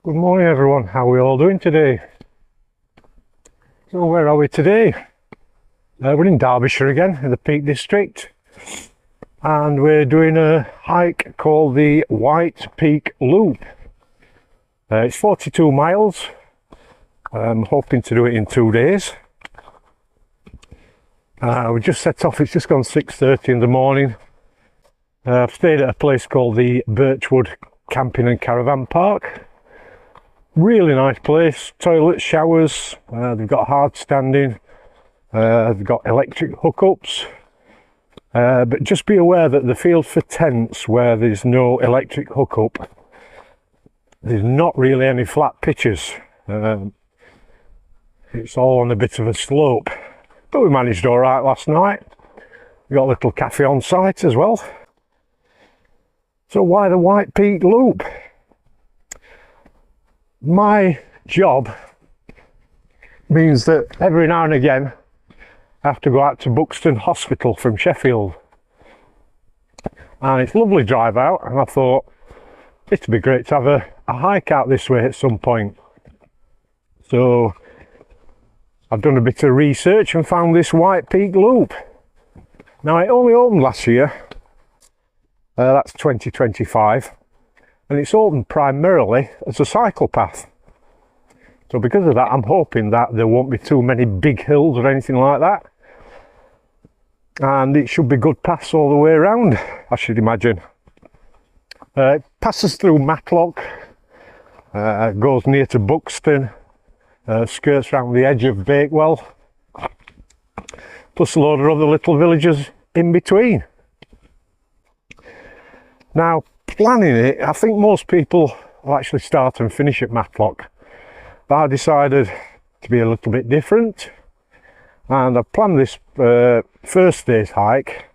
Good morning everyone, how are we all doing today? So where are we today? We're in Derbyshire again, in the Peak District, and we're doing a hike called the White Peak Loop. It's 42 miles. I'm hoping to do it in 2 days. We just set off, it's just gone 6:30 in the morning. I've stayed at a place called the Birchwood Camping and Caravan Park. Really nice place, toilets, showers, they've got hard standing, they've got electric hookups, but just be aware that the field for tents where there's no electric hookup, there's not really any flat pitches. It's all on a bit of a slope, but we managed all right last night. We got a little cafe on site as well. So why the White Peak Loop? My job means that every now and again I have to go out to Buxton Hospital from Sheffield, and it's a lovely drive out, and I thought it'd be great to have a hike out this way at some point. So I've done a bit of research and found this White Peak Loop. Now it only opened last year, that's 2025. And it's opened primarily as a cycle path. So because of that, I'm hoping that there won't be too many big hills or anything like that. And it should be good paths all the way around, I should imagine. It passes through Matlock, goes near to Buxton, skirts around the edge of Bakewell, plus a load of other little villages in between. Now, planning it, I think most people will actually start and finish at Matlock, but I decided to be a little bit different, and I planned this first day's hike.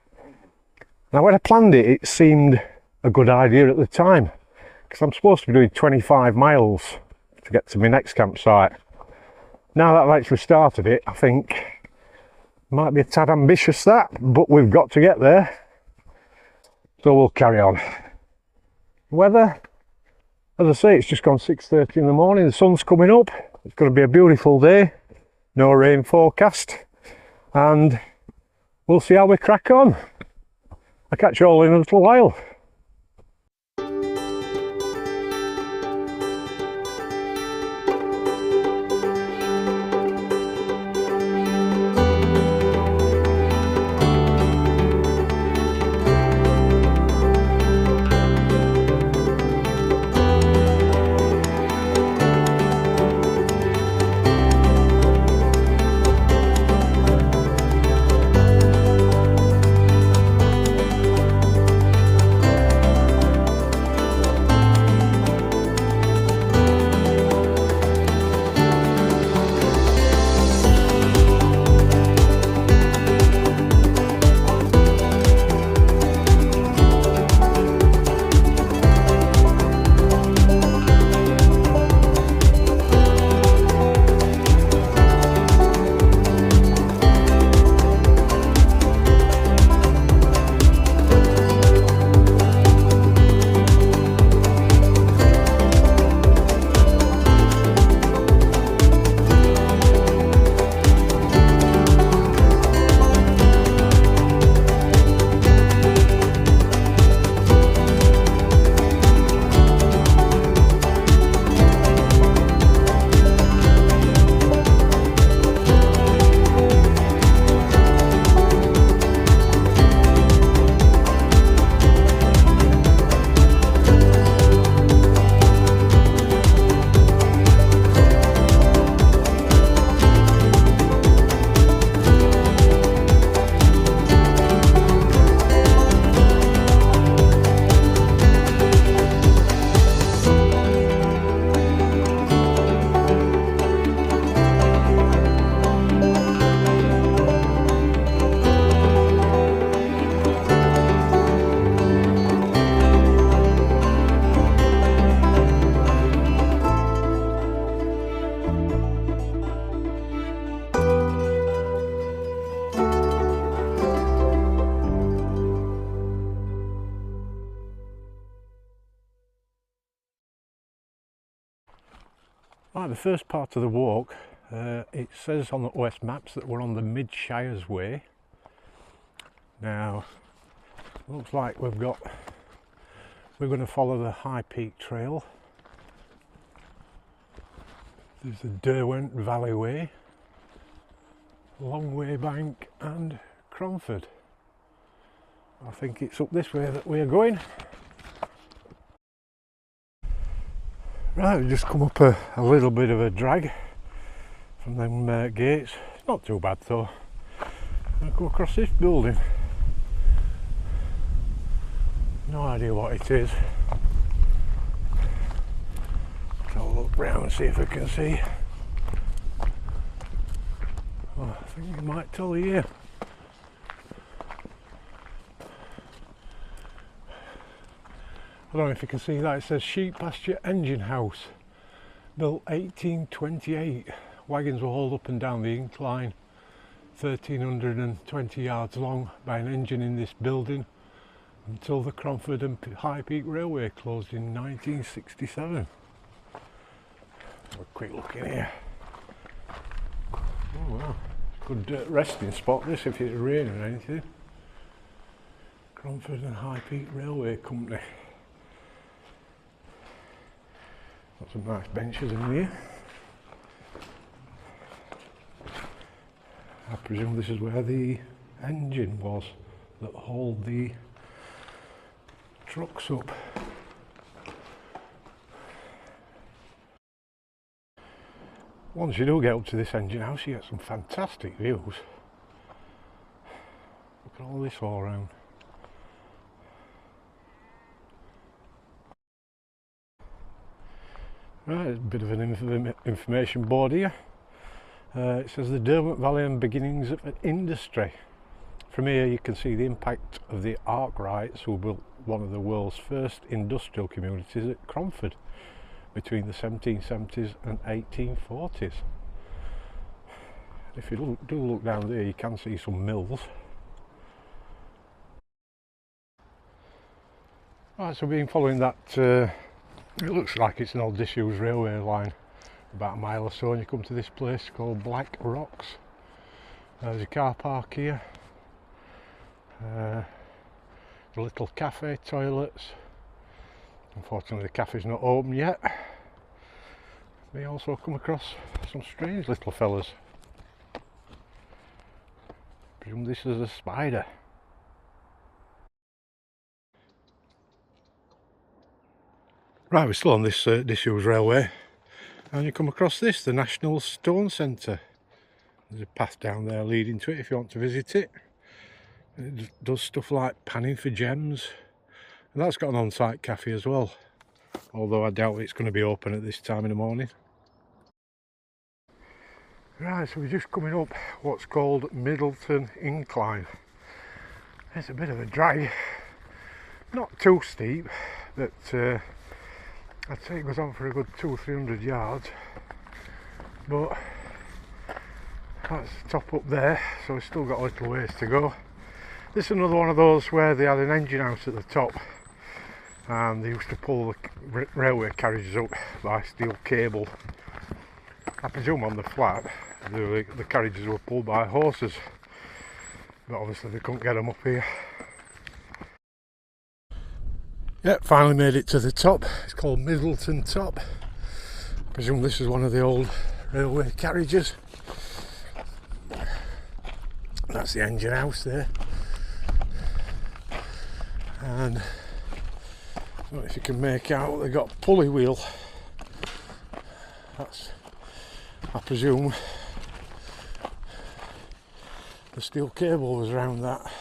Now when I planned it, it seemed a good idea at the time, because I'm supposed to be doing 25 miles to get to my next campsite. Now that I've actually started it, I think it might be a tad ambitious that, but we've got to get there, so we'll carry on. Weather, as I say, it's just gone 6:30 in the morning, the sun's coming up, it's going to be a beautiful day, no rain forecast, and we'll see how we crack on. I'll catch you all in a little while. Right, the first part of the walk, it says on the OS maps that we're on the Mid Shires Way. Now, looks like we're going to follow the High Peak Trail. There's the Derwent Valley Way, Longway Bank and Cromford. I think it's up this way that we're going. Right, we've just come up a little bit of a drag from them gates. Not too bad though. I go across this building. No idea what it is. I'll look round and see if I can see. Oh, I think you might tell here. I don't know if you can see that, it says Sheep Pasture Engine House, built 1828. Wagons were hauled up and down the incline, 1320 yards long, by an engine in this building until the Cromford and High Peak Railway closed in 1967. Have a quick look in here. Oh wow, good resting spot this if it's raining or anything. Cromford and High Peak Railway Company. Got some nice benches in here. I presume this is where the engine was that hauled the trucks up. Once you do get up to this engine house, you get some fantastic views. Look at all this all around. Right, there's a bit of an information board here. It says the Derwent Valley and beginnings of an industry. From here you can see the impact of the Arkwrights, who built one of the world's first industrial communities at Cromford between the 1770s and 1840s. If you do look down there, you can see some mills. Right, so we've been following that, it looks like it's an old disused railway line, about a mile or so, and you come to this place called Black Rocks. There's a car park here, a little cafe, toilets. Unfortunately the cafe's not open yet. We also come across some strange little fellas. Presume this is a spider. Right, we're still on this disused railway, and you come across this, the National Stone Centre. There's a path down there leading to it if you want to visit it. It does stuff like panning for gems, and that's got an on-site cafe as well, although I doubt it's going to be open at this time in the morning. Right, so we're just coming up what's called Middleton Incline. It's a bit of a drag, not too steep, but I'd say it goes on for a good 200-300 yards, but that's the top up there, so we've still got a little ways to go. This is another one of those where they had an engine house at the top, and they used to pull the railway carriages up by steel cable. I presume on the flat the carriages were pulled by horses, but obviously they couldn't get them up here. Yep, finally made it to the top. It's called Middleton Top. I presume this is one of the old railway carriages. That's the engine house there. And I don't know if you can make out, they've got a pulley wheel. That's, I presume, the steel cable was around that.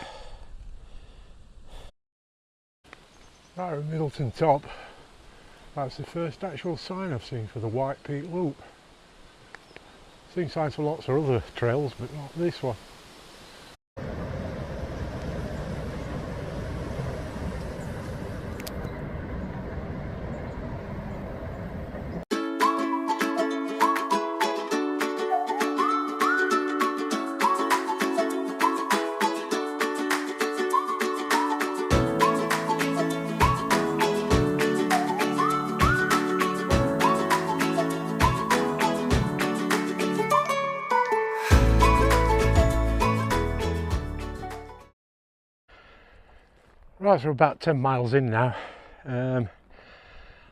Right, at Middleton Top, that's the first actual sign I've seen for the White Peak Loop. I've seen signs for lots of other trails, but not this one. Right, so we're about 10 miles in now. I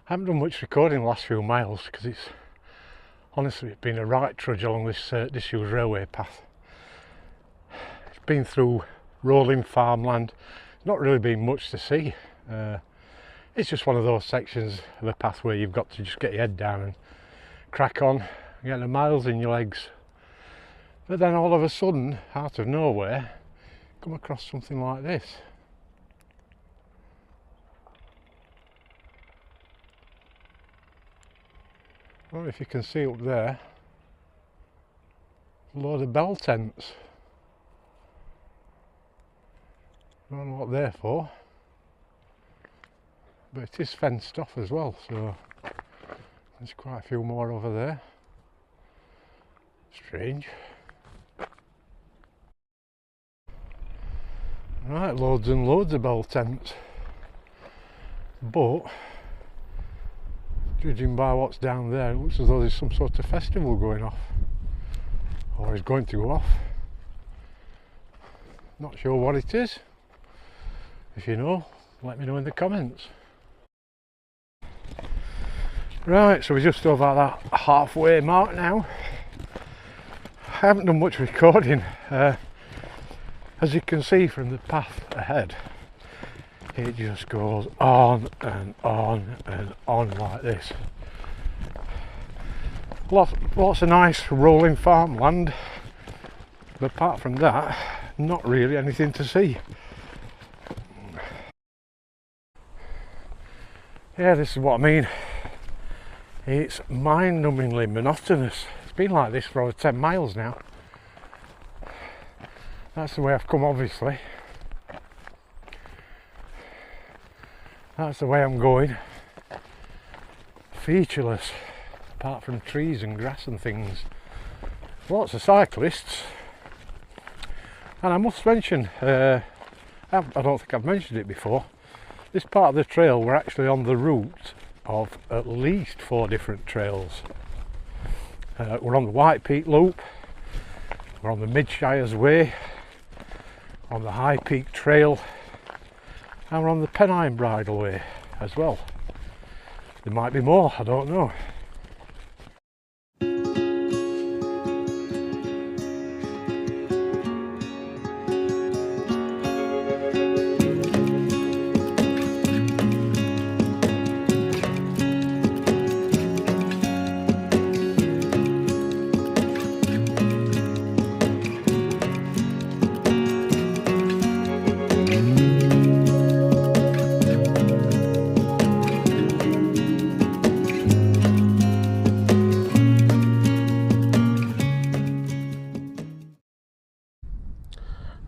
haven't done much recording the last few miles because it's been a right trudge along this disused railway path. It's been through rolling farmland. There's not really been much to see. It's just one of those sections of the path where you've got to just get your head down and crack on, get the miles in your legs. But then all of a sudden, out of nowhere, come across something like this. I don't know if you can see up there, a load of bell tents. I don't know what they're for, but it is fenced off as well, so there's quite a few more over there. Strange. Right, loads and loads of bell tents, but judging by what's down there, it looks as though there's some sort of festival going off, or is going to go off. Not sure what it is. If you know, let me know in the comments. Right, so we're just over that halfway mark now. I haven't done much recording. As you can see from the path ahead, it just goes on and on and on like this. Lots of nice rolling farmland, but apart from that, not really anything to see. Yeah, this is what I mean. It's mind-numbingly monotonous. It's been like this for over 10 miles now. That's the way I've come, obviously. That's the way I'm going. Featureless, apart from trees and grass and things. Lots of cyclists. And I must mention, I don't think I've mentioned it before, this part of the trail, we're actually on the route of at least 4 different trails. We're on the White Peak Loop, we're on the Mid-Shires Way, on the High Peak Trail, and we're on the Pennine Bridleway as well. There might be more, I don't know.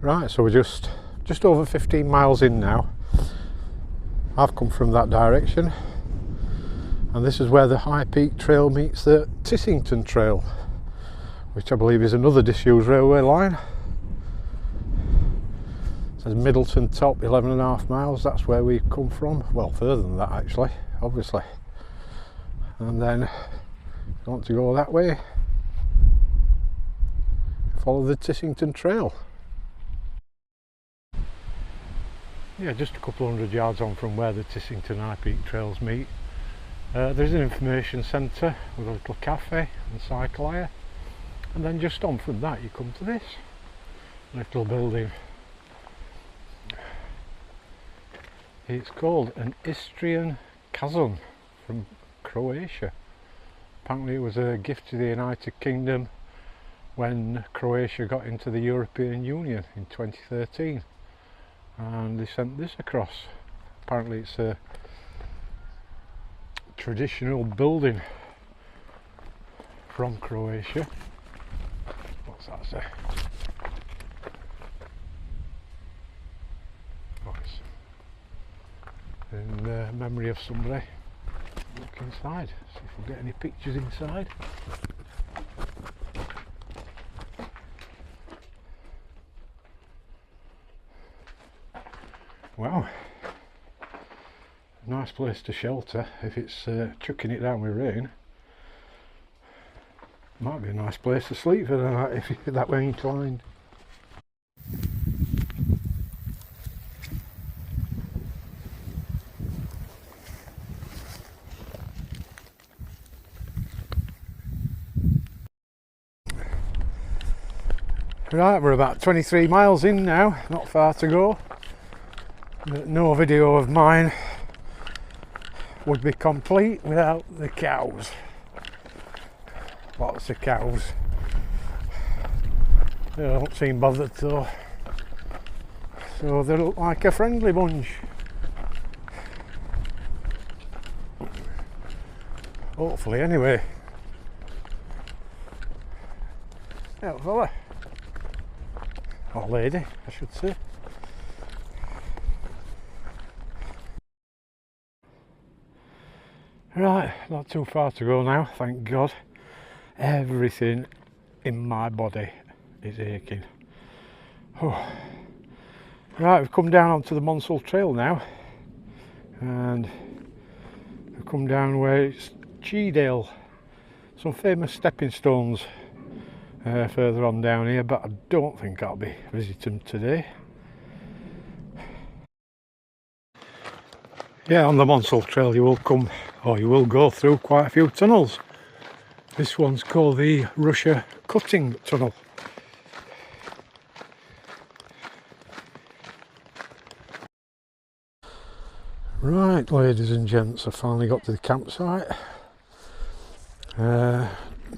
Right, so we're just over 15 miles in now. I've come from that direction, and this is where the High Peak Trail meets the Tissington Trail, which I believe is another disused railway line. It says Middleton Top, 11.5 miles. That's where we come from. Well, further than that actually, obviously. And then if you want to go that way, follow the Tissington Trail. Yeah, just a couple of 100 yards on from where the Tissington High Peak Trails meet. There's an information centre with a little cafe and cycle hire, and then just on from that you come to this little building. It's called an Istrian Kazan from Croatia. Apparently it was a gift to the United Kingdom when Croatia got into the European Union in 2013. And they sent this across. Apparently it's a traditional building from Croatia. What's that say? Oh, it's in memory of somebody. Look inside, see if we'll get any pictures inside. Wow, nice place to shelter if it's chucking it down with rain. Might be a nice place to sleep for the night if you're that way inclined. Right, we're about 23 miles in now, not far to go. But no video of mine would be complete without the cows. Lots of cows. They don't seem bothered though. So they look like a friendly bunch. Hopefully, anyway. Yeah, fella. Or lady, I should say. Right, not too far to go now, thank God. Everything in my body is aching. Oh. Right, we've come down onto the Monsell Trail now, and we've come down where it's Cheedale. Some famous stepping stones further on down here, but I don't think I'll be visiting today. Yeah, on the Monsell Trail you will come, or you will go through quite a few tunnels. This one's called the Russia Cutting Tunnel. Right, ladies and gents, I finally got to the campsite.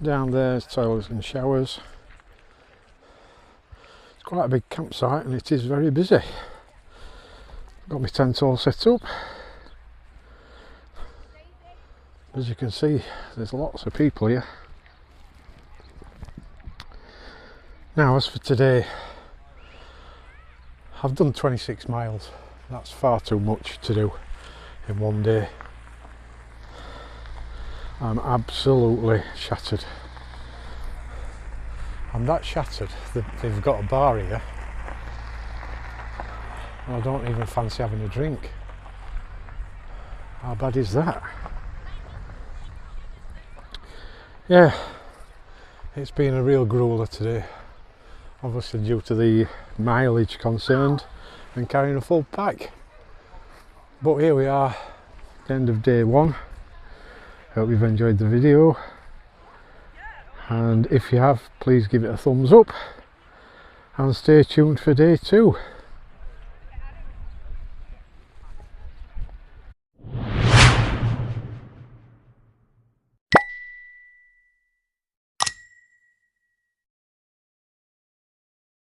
Down there's toilets and showers. It's quite a big campsite and it is very busy. Got my tent all set up. As you can see, there's lots of people here. Now, as for today, I've done 26 miles. That's far too much to do in one day. I'm absolutely shattered. I'm that shattered that they've got a bar here. I don't even fancy having a drink. How bad is that? Yeah, it's been a real grueler today. Obviously due to the mileage concerned and carrying a full pack. But here we are, the end of day one. Hope you've enjoyed the video, and if you have, please give it a thumbs up and stay tuned for day two.